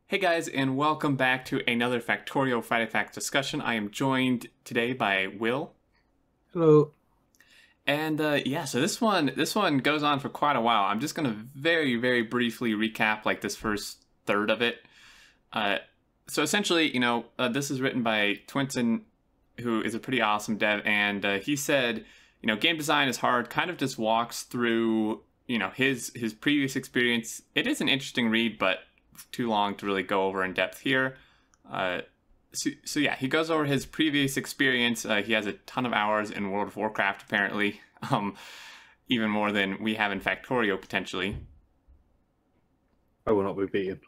Hey guys, and welcome back to another Factorio Friday Facts discussion. I am joined today by Will. Hello. And yeah, so this one goes on for quite a while. I'm just gonna very briefly recap like this first third of it. So essentially, this is written by Twinton, who is a pretty awesome dev, and he said, game design is hard. Kind of just walks through, his previous experience. It is an interesting read, but too long to really go over in depth here. So yeah, he goes over his previous experience. He has a ton of hours in World of Warcraft, apparently, even more than we have in Factorio, potentially. I will not be beaten.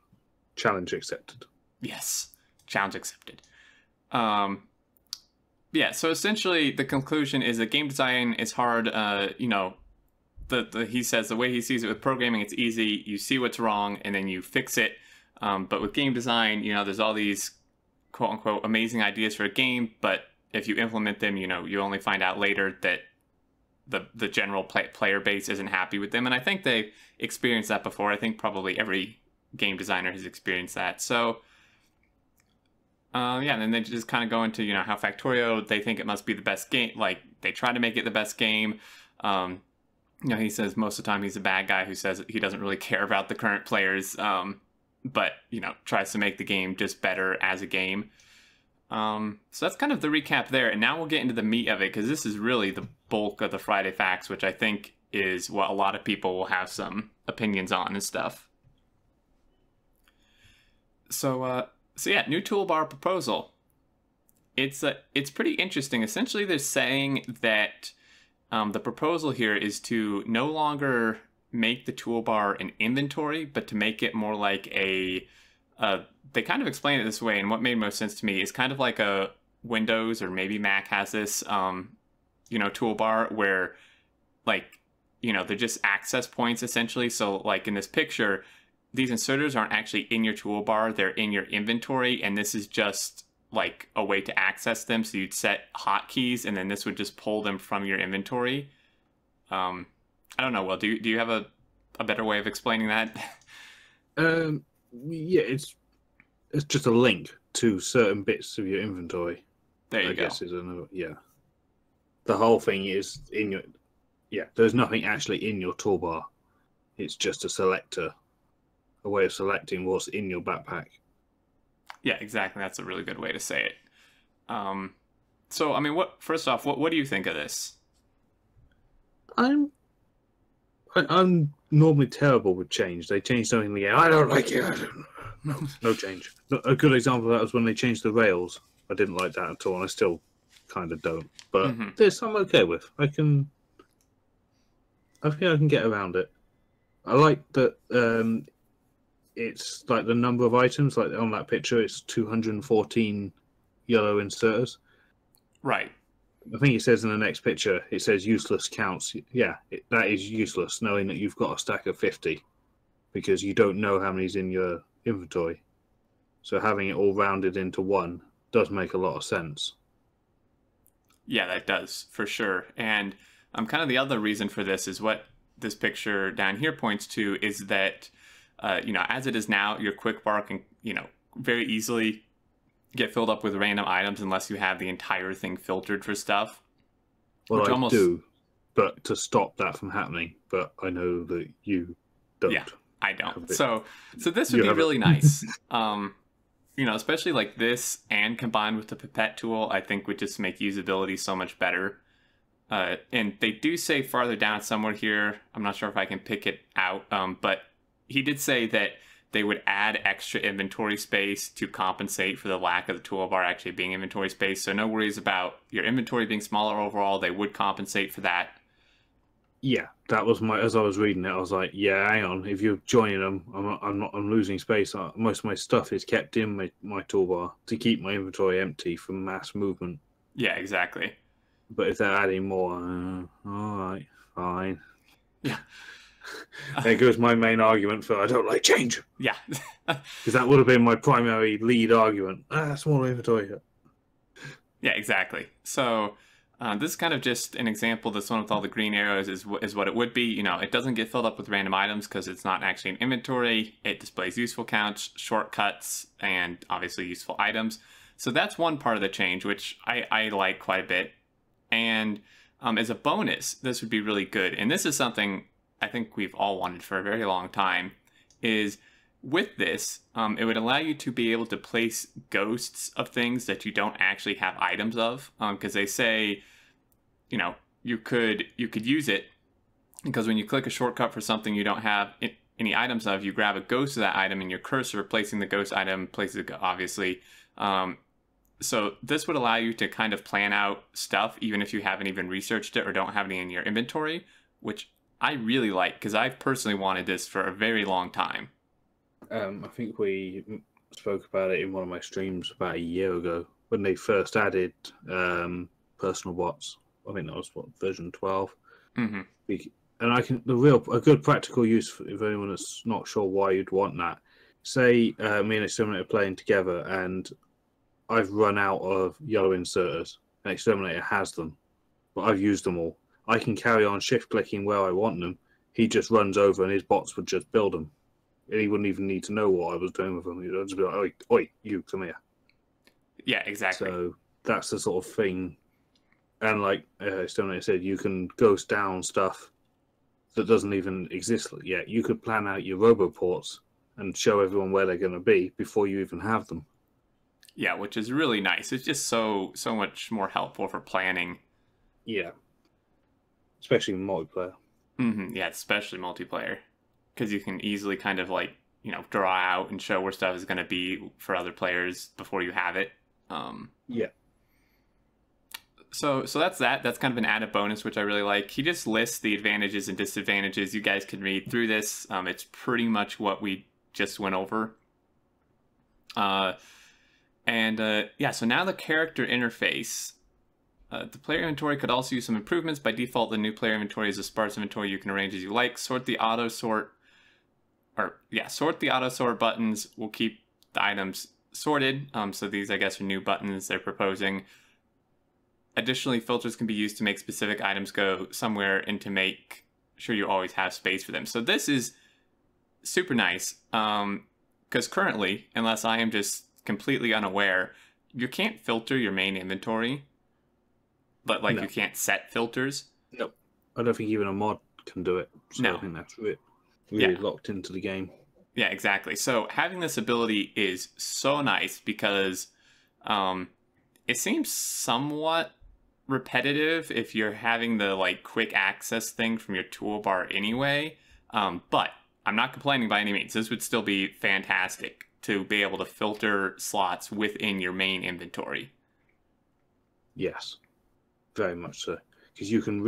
Challenge accepted. Yes, challenge accepted. Yeah, so essentially the conclusion is that game design is hard. He says the way he sees it with programming, it's easy. You see what's wrong and then you fix it. But with game design, there's all these quote unquote amazing ideas for a game, but if you implement them, you only find out later that the general player base isn't happy with them. And I think they've experienced that before. I think probably every game designer has experienced that. So yeah, and then they just kind of go into, how Factorio, they think it must be the best game. Like, they try to make it the best game. He says most of the time he's a bad guy who says he doesn't really care about the current players, but, tries to make the game just better as a game. So that's kind of the recap there. And now we'll get into the meat of it, because this is really the bulk of the Friday Facts, which I think is what a lot of people will have some opinions on and stuff. So yeah, new toolbar proposal. It's pretty interesting. Essentially, they're saying that the proposal here is to no longer make the toolbar an inventory, but to make it more like they kind of explain it this way, and what made most sense to me is kind of like a Windows or maybe Mac has this, toolbar where, they're just access points essentially. So like in this picture, these inserters aren't actually in your toolbar, they're in your inventory, and this is just like a way to access them. So you'd set hotkeys, and then this would just pull them from your inventory. I don't know. Well, do you have a better way of explaining that? Yeah, it's just a link to certain bits of your inventory. There you go. I guess is another. Yeah, the whole thing is in your. Yeah, there's nothing actually in your toolbar. It's just a selector, a way of selecting what's in your backpack. Yeah, exactly. That's a really good way to say it. So, I mean, first off, what do you think of this? I'm normally terrible with change. They changed something in the game. I don't like it. No change. A good example of that was when they changed the rails. I didn't like that at all, and I still kind of don't. But this I'm okay with. I think I can get around it. I like that. It's like the number of items, like on that picture, it's 214 yellow inserters. Right. I think it says in the next picture, it says useless counts. Yeah, that is useless, knowing that you've got a stack of 50, because you don't know how many's in your inventory. So having it all rounded into one does make a lot of sense. Yeah, that does, for sure. And kind of the other reason for this is what this picture down here points to, is that as it is now, your quick bar can, very easily get filled up with random items unless you have the entire thing filtered for stuff. Well, I do, but to stop that from happening. But I know that you don't. Yeah, I don't. So this would be really nice. Especially like this, and combined with the pipette tool, I think would just make usability so much better. And they do say farther down somewhere here, I'm not sure if I can pick it out, but he did say that they would add extra inventory space to compensate for the lack of the toolbar actually being inventory space. So no worries about your inventory being smaller overall. They would compensate for that. Yeah, that was as I was reading it, I was like, yeah, hang on. If you're joining them, I'm losing space. Most of my stuff is kept in my toolbar to keep my inventory empty from mass movement. Yeah, exactly. But if they're adding more, all right, fine. Yeah. There goes my main argument for I don't like change. Yeah. Because that would have been my primary lead argument. Smaller inventory. Yeah, exactly. So, This is kind of just an example. This one with all the green arrows is what it would be. You know, it doesn't get filled up with random items because it's not actually an inventory. It displays useful counts, shortcuts, and obviously useful items. So that's one part of the change, which I like quite a bit. And as a bonus, this would be really good. And this is something I think we've all wanted for a very long time, is with this, it would allow you to be able to place ghosts of things that you don't actually have items of, because they say, you know, you could use it, because when you click a shortcut for something you don't have any items of, you grab a ghost of that item and your cursor placing the ghost item places it, obviously. So this would allow you to kind of plan out stuff even if you haven't even researched it or don't have any in your inventory, which I really like because I've personally wanted this for a very long time. I think we spoke about it in one of my streams about a year ago when they first added personal bots. I think that was version 12. Mm-hmm. And a good practical use for if anyone that's not sure why you'd want that. Say me and Exterminator playing together, and I've run out of yellow inserters, and Exterminator has them, but I've used them all. I can carry on shift clicking where I want them. He just runs over, and his bots would just build them. And he wouldn't even need to know what I was doing with them. He'd just be like, "Oi, you come here." Yeah, exactly. So that's the sort of thing. And like Exterminator said, you can ghost down stuff that doesn't even exist yet. You could plan out your roboports and show everyone where they're going to be before you even have them. Yeah, which is really nice. It's just so much more helpful for planning. Yeah. Especially in multiplayer. Mm-hmm. Yeah, especially multiplayer. Because you can easily kind of like, you know, draw out and show where stuff is going to be for other players before you have it. Yeah. So that's that. That's kind of an added bonus, which I really like. He just lists the advantages and disadvantages. You guys can read through this. It's pretty much what we just went over. Yeah, so now the character interface. The player inventory could also use some improvements. By default, the new player inventory is a sparse inventory you can arrange as you like. Sort the auto sort buttons will keep the items sorted. So these, I guess, are new buttons they're proposing. Additionally, filters can be used to make specific items go somewhere and to make sure you always have space for them. So this is super nice, because currently, unless I am just completely unaware, you can't filter your main inventory, but like you can't set filters. Nope. I don't think even a mod can do it. So no. I think that's really locked into the game. Yeah, exactly. So having this ability is so nice because it seems somewhat repetitive if you're having the like quick access thing from your toolbar anyway. But I'm not complaining by any means. This would still be fantastic to be able to filter slots within your main inventory. Yes, very much so. Because you can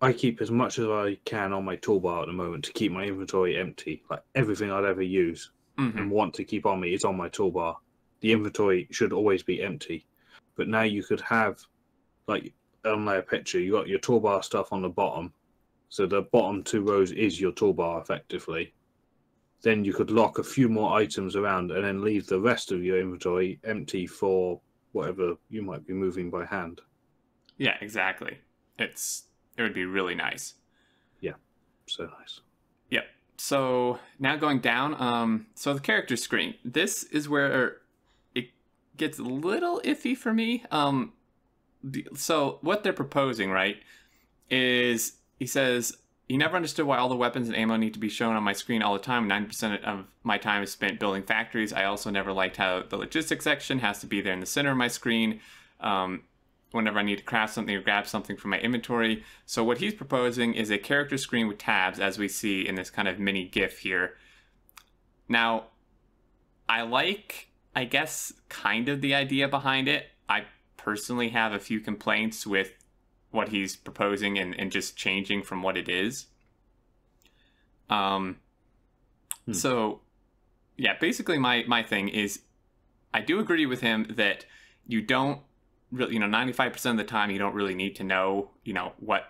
I keep as much as I can on my toolbar at the moment to keep my inventory empty. Like everything I'd ever use and want to keep on me is on my toolbar. The inventory should always be empty. But now you could have, like on their picture, you got your toolbar stuff on the bottom. So the bottom 2 rows is your toolbar effectively. Then you could lock a few more items around and then leave the rest of your inventory empty for whatever you might be moving by hand. Yeah, exactly. It would be really nice. Yeah, so nice. Yep. So now going down, so the character screen. This is where it gets a little iffy for me. So what they're proposing, right, is he says, he never understood why all the weapons and ammo need to be shown on my screen all the time. 90% of my time is spent building factories. I also never liked how the logistics section has to be there in the center of my screen whenever I need to craft something or grab something from my inventory. So what he's proposing is a character screen with tabs, as we see in this kind of mini GIF here. Now, I like, I guess, kind of the idea behind it. I personally have a few complaints with what he's proposing and just changing from what it is. So, yeah, basically my thing is I do agree with him that you don't really, 95% of the time you don't really need to know, what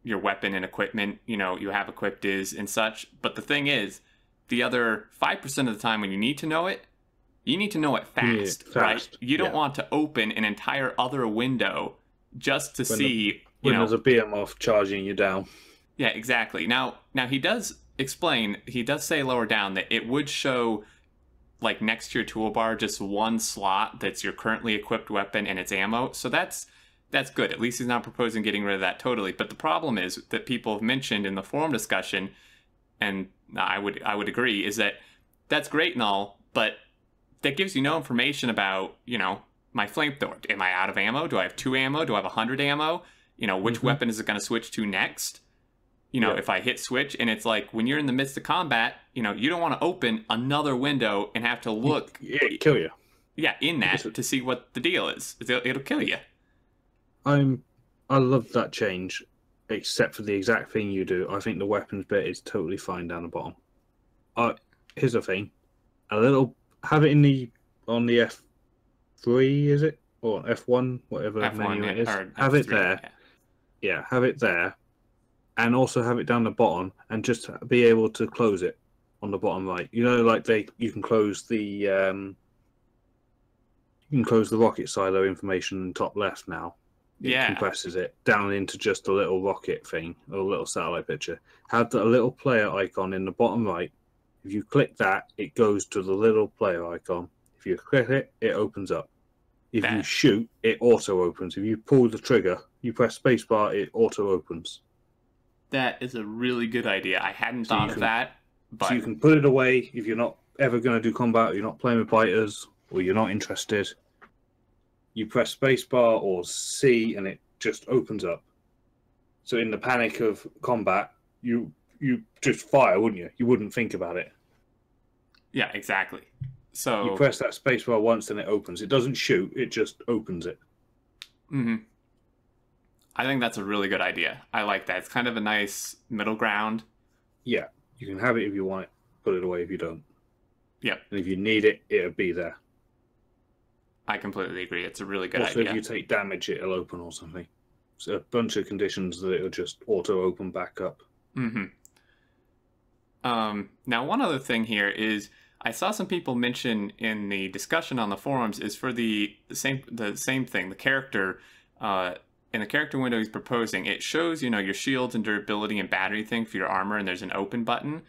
your weapon and equipment, you have equipped is and such. But the thing is, the other 5% of the time when you need to know it, you need to know it fast, right? You don't want to open an entire other window just to When see, when there's a behemoth charging you down. Yeah, exactly. Now he does explain, he does say lower down that it would show, like, next to your toolbar, just one slot that's your currently equipped weapon and its ammo. So that's good. At least he's not proposing getting rid of that totally. But the problem is that people have mentioned in the forum discussion, and I would agree, is that that's great and all, but that gives you no information about, my flamethrower. Am I out of ammo? Do I have 2 ammo? Do I have 100 ammo? Which weapon is it going to switch to next? If I hit switch, and it's like, when you're in the midst of combat, you don't want to open another window and have to look. It'll kill you. Yeah, in that to see what the deal is. It'll kill you. I love that change, except for the exact thing you do. I think the weapons bit is totally fine down the bottom. Here's the thing: have it on the F3, is it, or F1, whatever F1, menu it is. Have it there. Yeah, have it there. And also have it down the bottom, and just be able to close it on the bottom right. Like you can close the rocket silo information top left now. It compresses it down into just a little rocket thing, or a little satellite picture. Have a little player icon in the bottom right. If you click that, it goes to the little player icon. If you click it, it opens up. If you shoot, it auto opens. If you pull the trigger, you press spacebar, it auto opens. That is a really good idea. I hadn't thought of that. But... So you can put it away if you're not ever going to do combat, or you're not playing with biters, or you're not interested. You press spacebar or C, and it just opens up. So in the panic of combat, you just fire, wouldn't you? You wouldn't think about it. Yeah, exactly. So you press that spacebar once, and it opens. It doesn't shoot; it just opens it. Mm-hmm. I think that's a really good idea. I like that. It's kind of a nice middle ground. Yeah, you can have it if you want it. Put it away if you don't. Yep. And if you need it, it'll be there. I completely agree. It's a really good idea. Also, if you take damage, it'll open or something. So a bunch of conditions that it'll just auto-open back up. Mm-hmm. Now, one other thing here is I saw some people mention in the discussion on the forums is for the same thing. The character... in the character window he's proposing, it shows, your shields and durability and battery thing for your armor, and there's an open button.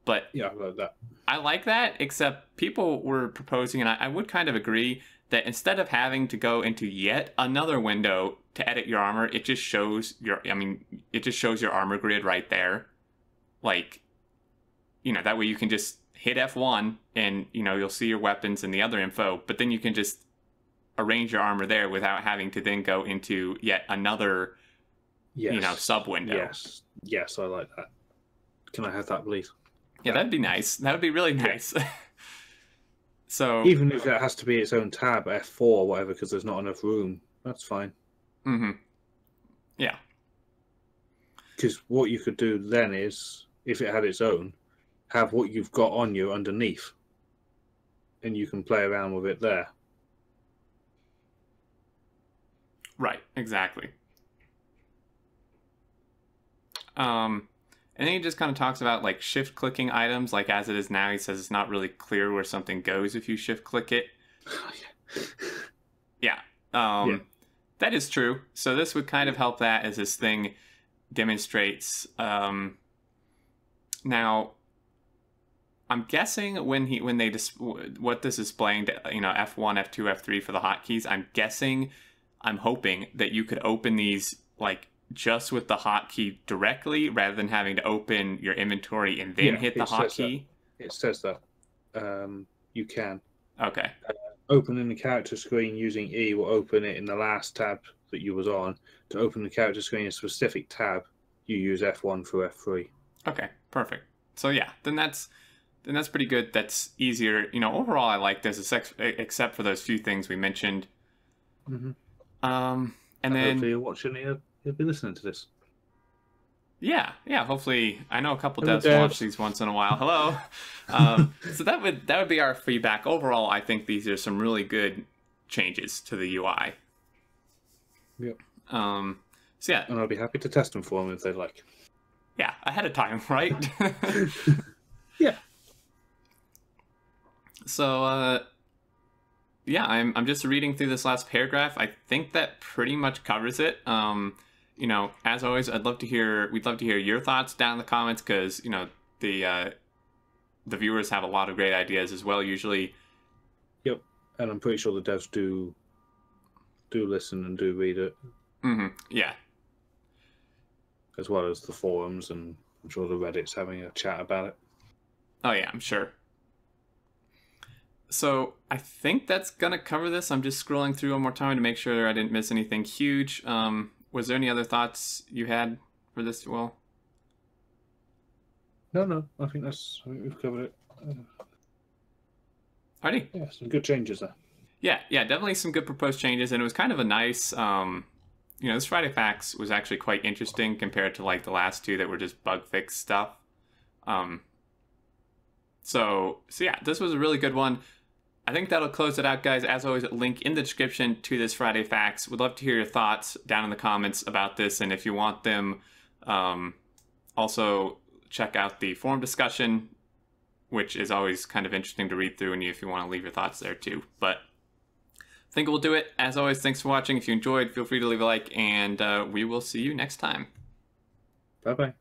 But yeah, I like that. I like that, except people were proposing, and I would kind of agree, that instead of having to go into yet another window to edit your armor, it just shows your armor grid right there. Like, that way you can just hit F1 and, you'll see your weapons and the other info, but then you can just arrange your armor there without having to then go into yet another, sub window. Yes, I like that. Can I have that, please? Yeah, that'd be nice. That would be really nice. So even if it has to be its own tab, F4 or whatever, because there's not enough room, that's fine. Mm-hmm. Yeah. Because what you could do then is, if it had its own, have what you've got on you underneath, and you can play around with it there. Right, exactly. And then he just kind of talks about, like, shift clicking items, like as it is now. He says it's not really clear where something goes if you shift click it. Yeah. That is true. So this would kind of help that, as this thing demonstrates. Now, I'm guessing what this is displaying, F1, F2, F3 for the hotkeys, I'm hoping that you could open these, like, just with the hotkey directly, rather than having to open your inventory and then hit the hotkey. It says that. You can. Okay. Opening the character screen using E will open it in the last tab that you was on. To open the character screen in a specific tab, you use F1 through F3. Okay, perfect. So yeah, then that's pretty good. That's easier. Overall, I like this, except for those few things we mentioned. Mm-hmm. And then hopefully you're watching it. You'll be listening to this. Yeah. Hopefully, I know a couple devs watch these once in a while. Hello. So that would be our feedback. Overall, I think these are some really good changes to the UI. Yep. So yeah, and I'll be happy to test them for them if they like. Yeah, ahead of time, right? Yeah. So yeah, I'm just reading through this last paragraph. I think that pretty much covers it. You know, as always, we'd love to hear your thoughts down in the comments, because, you know, the viewers have a lot of great ideas as well, usually. Yep, and I'm pretty sure the devs do listen and do read it. Yeah. As well as the forums, and I'm sure the Reddit's having a chat about it. Oh yeah, I'm sure. So I think that's gonna cover this. I'm just scrolling through one more time to make sure I didn't miss anything huge. Was there any other thoughts you had for this? Well, no, I think we've covered it. Alrighty. Yeah, some good changes there. Yeah, definitely some good proposed changes, and it was kind of a nice, you know, this Friday Facts was actually quite interesting compared to like the last two that were just bug fix stuff. So yeah, this was a really good one. I think that'll close it out, guys. As always, link in the description to this Friday Facts. Would love to hear your thoughts down in the comments about this, and if you want them, also check out the forum discussion, which is always kind of interesting to read through, and if you want to leave your thoughts there too. But I think we'll do it. As always, thanks for watching. If you enjoyed, feel free to leave a like, and we will see you next time. Bye-bye.